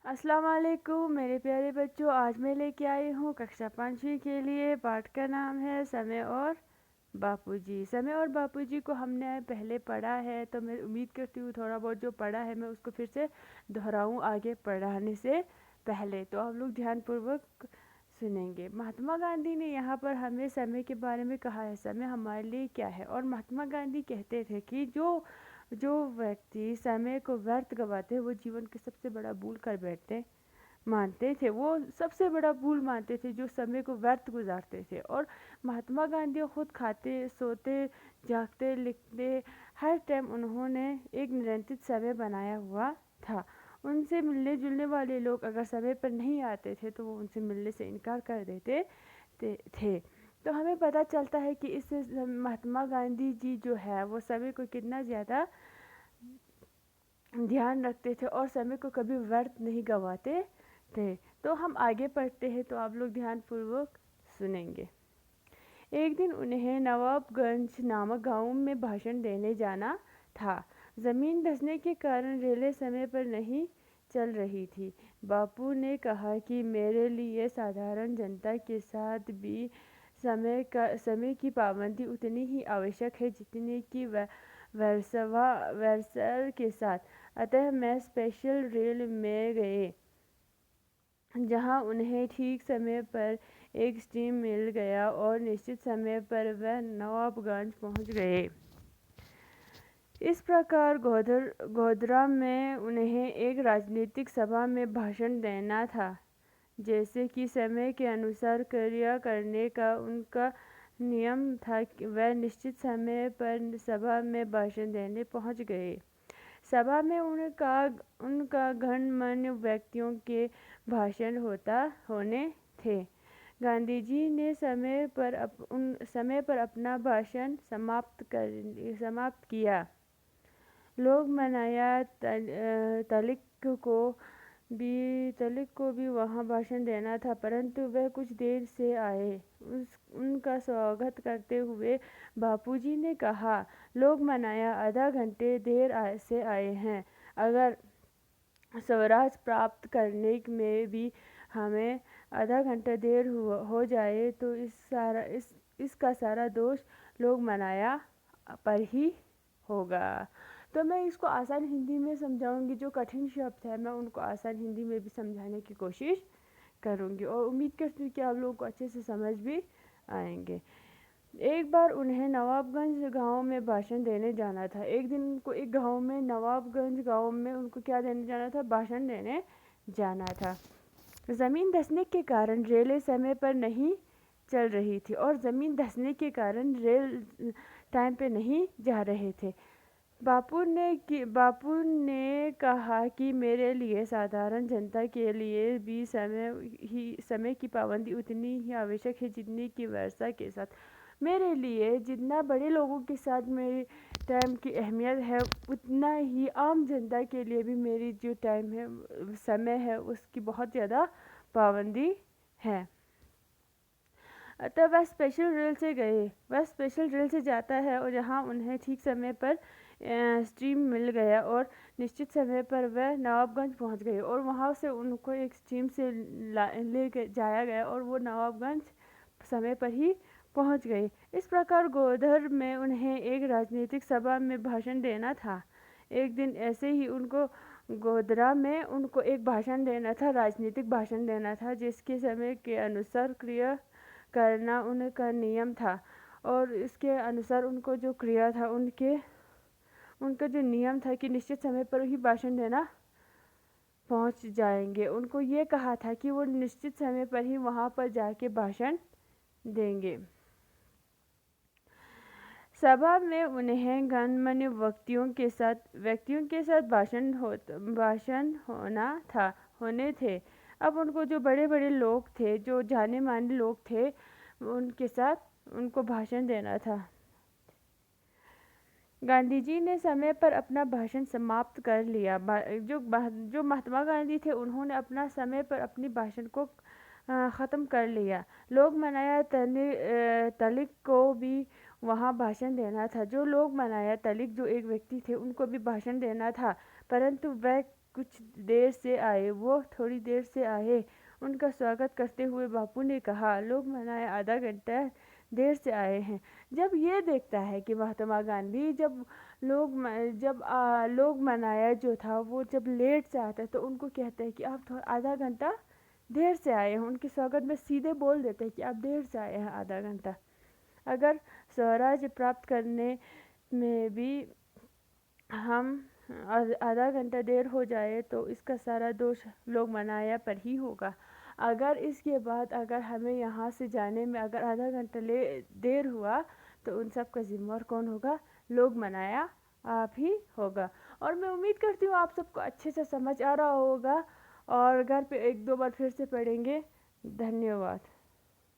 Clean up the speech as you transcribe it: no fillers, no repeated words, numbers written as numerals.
अस्सलाम वालेकुम मेरे प्यारे बच्चों। आज मैं लेके आई हूँ कक्षा 5वीं के लिए। पाठ का नाम है समय और बापूजी। समय और बापूजी को हमने पहले पढ़ा है, तो मैं उम्मीद करती हूँ थोड़ा बहुत जो पढ़ा है मैं उसको फिर से दोहराऊँ आगे पढ़ाने से पहले। तो हम लोग ध्यानपूर्वक सुनेंगे। महात्मा गांधी ने यहाँ पर हमें समय के बारे में कहा है, समय हमारे लिए क्या है। और महात्मा गांधी कहते थे कि जो जो व्यक्ति समय को व्यर्थ गवाते हैं वो जीवन के सबसे बड़ा भूल कर बैठते मानते थे। वो सबसे बड़ा भूल मानते थे जो समय को व्यर्थ गुजारते थे। और महात्मा गांधी खुद खाते सोते जागते लिखते हर टाइम उन्होंने एक नियंत्रित समय बनाया हुआ था। उनसे मिलने जुलने वाले लोग अगर समय पर नहीं आते थे तो वो उनसे मिलने से इनकार कर देते थे। तो हमें पता चलता है कि इससे महात्मा गांधी जी जो है वो समय को कितना ज़्यादा ध्यान रखते थे और समय को कभी व्यर्थ नहीं गवाते थे। तो हम आगे पढ़ते हैं, तो आप लोग ध्यानपूर्वक सुनेंगे। एक दिन उन्हें नवाबगंज नामक गांव में भाषण देने जाना था। जमीन धंसने के कारण रेलें समय पर नहीं चल रही थी। बापू ने कहा कि मेरे लिए साधारण जनता के साथ भी समय की पाबंदी उतनी ही आवश्यक है जितनी कि वर्सर के साथ। अतः मैं स्पेशल रेल में गए, जहां उन्हें ठीक समय पर एक स्टीम मिल गया और निश्चित समय पर वह नवाबगंज पहुंच गए। इस प्रकार गोधरा में उन्हें एक राजनीतिक सभा में भाषण देना था। जैसे कि समय के अनुसार क्रिया करने का उनका नियम था, वह निश्चित समय पर सभा में भाषण देने पहुंच गए। सभा में उनका गणमान्य व्यक्तियों के भाषण होने थे। गांधी जी ने समय पर अपना भाषण समाप्त किया। लोग मनाया तलिक को भी वहाँ भाषण देना था, परंतु वह कुछ देर से आए। उनका स्वागत करते हुए बापूजी ने कहा, लोग मनाया आधा घंटे देर से आए हैं। अगर स्वराज प्राप्त करने में भी हमें आधा घंटा देर हो जाए तो इसका सारा दोष लोग मनाया पर ही होगा। तो मैं इसको आसान हिंदी में समझाऊंगी। जो कठिन शब्द है मैं उनको आसान हिंदी में भी समझाने की कोशिश करूंगी और उम्मीद करती हूँ कि आप लोगों को अच्छे से समझ भी आएंगे। एक बार उन्हें नवाबगंज गांव में भाषण देने जाना था। एक दिन उनको एक गांव में नवाबगंज गांव में उनको क्या देने जाना था? भाषण देने जाना था। ज़मीन धंसने के कारण रेलें समय पर नहीं चल रही थी और ज़मीन धंसने के कारण रेल टाइम पे नहीं जा रहे थे। बापू ने कहा कि मेरे लिए साधारण जनता के लिए भी समय की पाबंदी उतनी ही आवश्यक है जितनी कि वर्षा के साथ। मेरे लिए जितना बड़े लोगों के साथ मेरी टाइम की अहमियत है, उतना ही आम जनता के लिए भी मेरी जो टाइम है, समय है, उसकी बहुत ज़्यादा पाबंदी है। अतः वह स्पेशल रेल से गए। वह स्पेशल रेल से जाता है और जहाँ उन्हें ठीक समय पर स्टीम मिल गया और निश्चित समय पर वह नवाबगंज पहुँच गए और वहाँ से उनको एक स्टीम से ले जाया गया और वो नवाबगंज समय पर ही पहुँच गए। इस प्रकार गोधर में उन्हें एक राजनीतिक सभा में भाषण देना था। एक दिन ऐसे ही गोधरा में उनको एक भाषण देना था, राजनीतिक भाषण देना था, जिसके समय के अनुसार क्रिया करना उनका नियम था। और इसके अनुसार उनको जो क्रिया था, उनका जो नियम था कि निश्चित समय पर ही भाषण देना पहुंच जाएंगे। उनको ये कहा था कि वो निश्चित समय पर ही वहां पर जाके भाषण देंगे। सभा में उन्हें गणमान्य व्यक्तियों के साथ भाषण होने थे। अब उनको जो बड़े बड़े लोग थे, जो जाने माने लोग थे, उनके साथ उनको भाषण देना था। गांधी जी ने समय पर अपना भाषण समाप्त कर लिया। जो महात्मा गांधी थे उन्होंने अपना समय पर अपनी भाषण को ख़त्म कर लिया। लोग मनाया तलिक को भी वहाँ भाषण देना था। जो लोग मनाया तलिक जो एक व्यक्ति थे उनको भी भाषण देना था, परंतु वह कुछ देर से आए, वो थोड़ी देर से आए। उनका स्वागत करते हुए बापू ने कहा, लोग मनाए आधा घंटा देर से आए हैं। जब ये देखता है कि महात्मा गांधी लोग मनाया जो था वो जब लेट से आता है तो उनको कहते हैं कि आप थोड़ा आधा घंटा देर से आए हैं। उनके स्वागत में सीधे बोल देते हैं कि आप देर से आए हैं आधा घंटा। अगर स्वराज प्राप्त करने में भी हम आधा घंटा देर हो जाए तो इसका सारा दोष लोग मनाया पर ही होगा। अगर इसके बाद अगर हमें यहाँ से जाने में अगर आधा घंटा देर हुआ तो उन सब का जिम्मेवार कौन होगा? लोग मनाया आप ही होगा। और मैं उम्मीद करती हूँ आप सबको अच्छे से समझ आ रहा होगा और घर पे एक दो बार फिर से पढ़ेंगे। धन्यवाद।